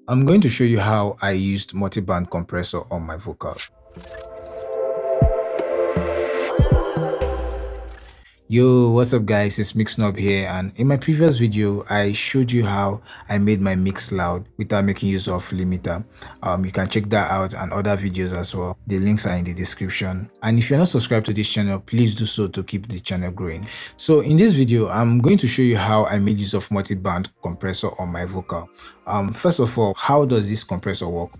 I'm going to show you how I used multiband compressor on my vocal. Yo, what's up guys, it's Mixnob here, and in my previous video I showed you how I made my mix loud without making use of limiter. You can check that out and other videos as well. The links are in the description, and if you're not subscribed to this channel, please do so to keep the channel growing. So in this video I'm going to show you how I made use of multiband compressor on my vocal. First of all, how does this compressor work?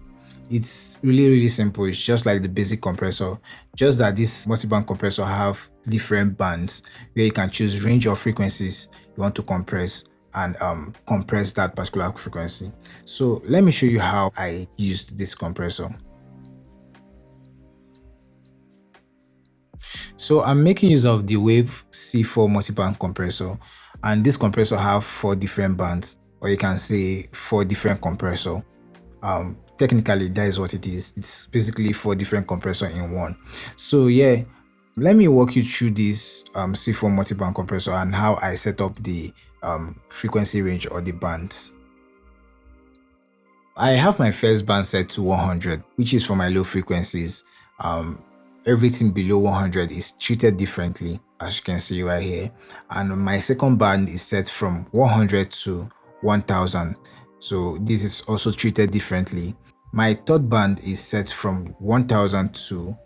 It's really simple. It's just like the basic compressor, just that this multiband compressor have different bands where you can choose range of frequencies you want to compress and compress that particular frequency. So let me show you how I used this compressor. So I'm making use of the Wave C4 multiband compressor, and this compressor have 4 different bands, or you can say 4 different compressor. Technically that is what it is. It's basically 4 different compressor in one. So yeah, let me walk you through this C4 multiband compressor and how I set up the frequency range or the bands. I have my first band set to 100, which is for my low frequencies. Everything below 100 is treated differently, as you can see right here. And my second band is set from 100 to 1000. So this is also treated differently. My third band is set from 1000 to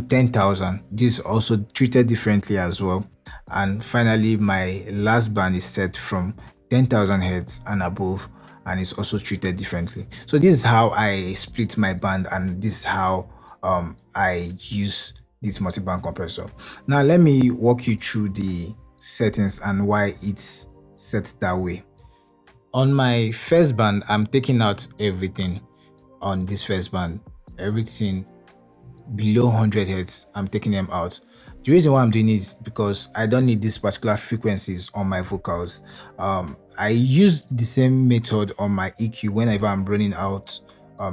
10,000. This is also treated differently as well. And finally, my last band is set from 10,000 Hz and above, and it's also treated differently. So this is how I split my band, and this is how I use this multiband compressor. Now let me walk you through the settings and why it's set that way. On my first band, I'm taking out everything on this first band. Everything below 100 Hz, I'm taking them out. The reason why I'm doing it is because I don't need these particular frequencies on my vocals. I use the same method on my EQ whenever I'm running out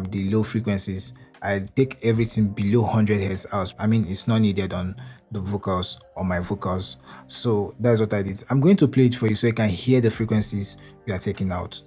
the low frequencies. I take everything below 100 Hz out. I mean, it's not needed on the vocals, on my vocals. So that's what I did. I'm going to play it for you so you can hear the frequencies we are taking out.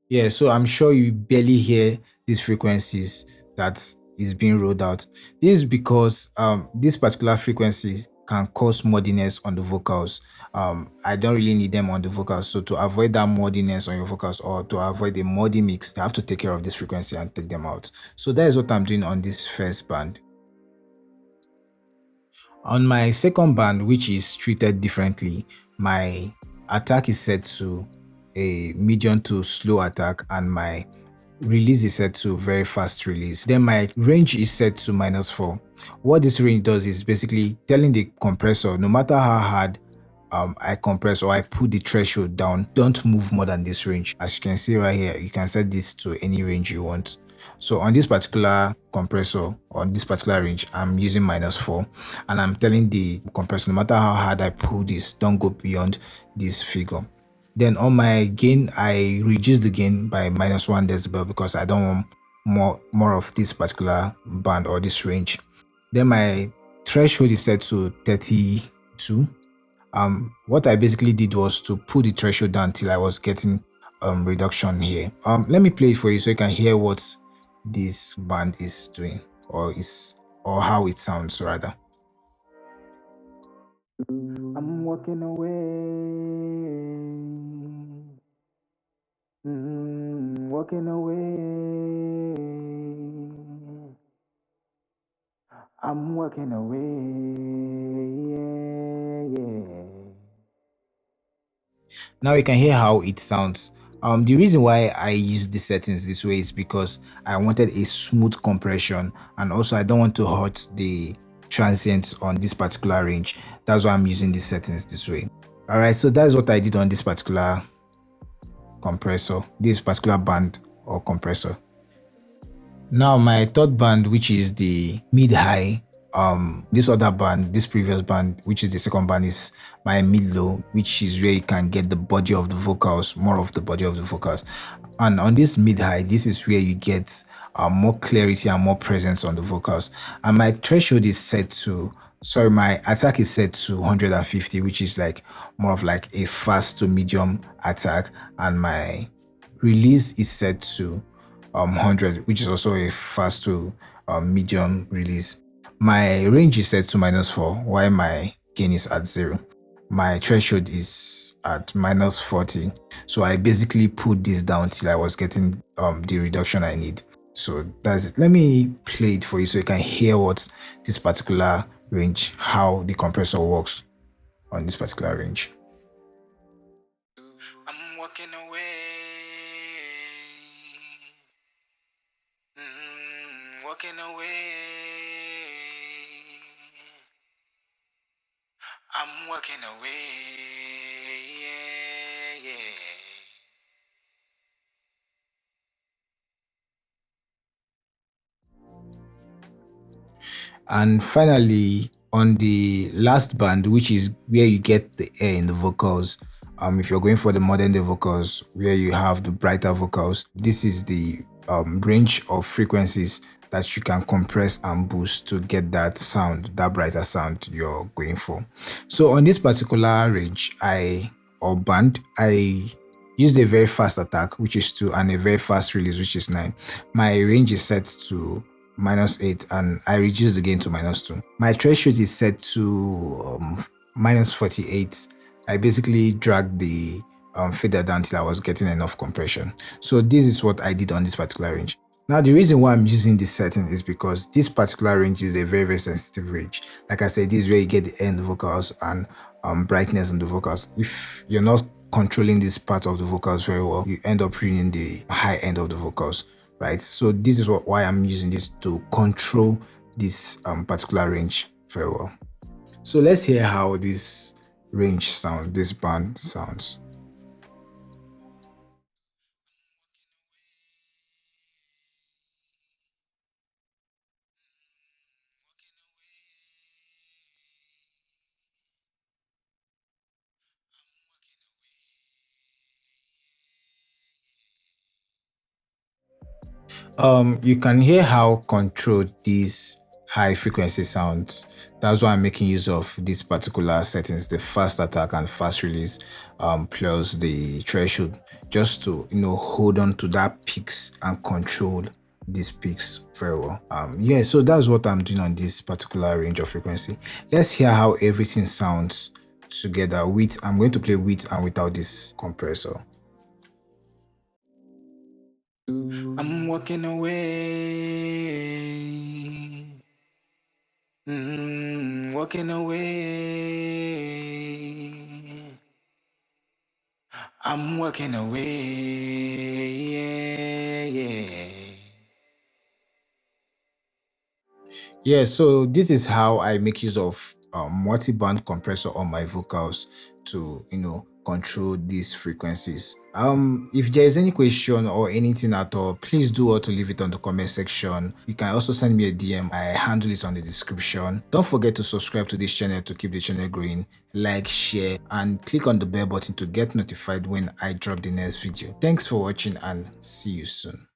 Yeah, so I'm sure you barely hear these frequencies that is being rolled out. This is because these particular frequencies can cause muddiness on the vocals. I don't really need them on the vocals, so to avoid that muddiness on your vocals, or to avoid the muddy mix, you have to take care of this frequency and take them out. So that is what I'm doing on this first band. On my second band, which is treated differently, my attack is set to a medium to slow attack, and my release is set to very fast release. Then my range is set to -4. What this range does is basically telling the compressor, no matter how hard I compress or I put the threshold down, don't move more than this range. As you can see right here, you can set this to any range you want. So on this particular compressor, on this particular range, I'm using -4, and I'm telling the compressor, no matter how hard I pull this, don't go beyond this figure. Then on my gain, I reduce the gain by -1 decibel because I don't want more of this particular band or this range. Then my threshold is set to 32. What I basically did was to put the threshold down till I was getting reduction here. Let me play it for you so you can hear what this band is doing, or how it sounds rather. I'm walking away, walking away, I'm walking away, yeah. Now you can hear how it sounds. The reason why I use the settings this way is because I wanted a smooth compression, and also I don't want to hurt the transients on this particular range. That's why I'm using these settings this way. Alright, so that's what I did on this particular compressor, this particular band or compressor. Now my third band, which is the mid-high, this other band, this previous band, which is the second band, is my mid low, which is where you can get the body of the vocals, more of the body of the vocals. And on this mid high, this is where you get more clarity and more presence on the vocals. And my threshold is set to, sorry, my attack is set to 150, which is like more of like a fast to medium attack. And my release is set to 100, which is also a fast to medium release. My range is set to -4, while my gain is at 0. My threshold is at -40. So I basically put this down till I was getting the reduction I need. So that's it. Let me play it for you so you can hear what this particular range, how the compressor works on this particular range. I'm walking away. Walking away. I'm walking away. Yeah, yeah. And finally, on the last band, which is where you get the air in the vocals, if you're going for the modern day vocals, where you have the brighter vocals, this is the range of frequencies that you can compress and boost to get that sound, that brighter sound you're going for. So on this particular range, or band, I used a very fast attack, which is 2, and a very fast release, which is 9. My range is set to -8, and I reduce again to -2. My threshold is set to -48. I basically dragged the fader down till I was getting enough compression. So this is what I did on this particular range. Now, the reason why I'm using this setting is because this particular range is a very, very sensitive range. Like I said, this is where you get the end vocals and brightness on the vocals. If you're not controlling this part of the vocals very well, you end up ruining the high end of the vocals, right? So this is why I'm using this to control this particular range very well. So let's hear how this range sounds, this band sounds. You can hear how controlled these high frequency sounds. That's why I'm making use of these particular settings, the fast attack and fast release, plus the threshold, just to hold on to that peaks and control these peaks very well. Yeah, so that's what I'm doing on this particular range of frequency. Let's hear how everything sounds together with, I'm going to play with and without this compressor. I'm walking away. Walking away. I'm walking away. Yeah, yeah. Yeah, so this is how I make use of multi-band compressor on my vocals to, control these frequencies. If there is any question or anything at all, please do all to leave it on the comment section. You can also send me a DM. I handle it on the description. Don't forget to subscribe to this channel to keep the channel growing. Like, share, and click on the bell button to get notified when I drop the next video. Thanks for watching and see you soon.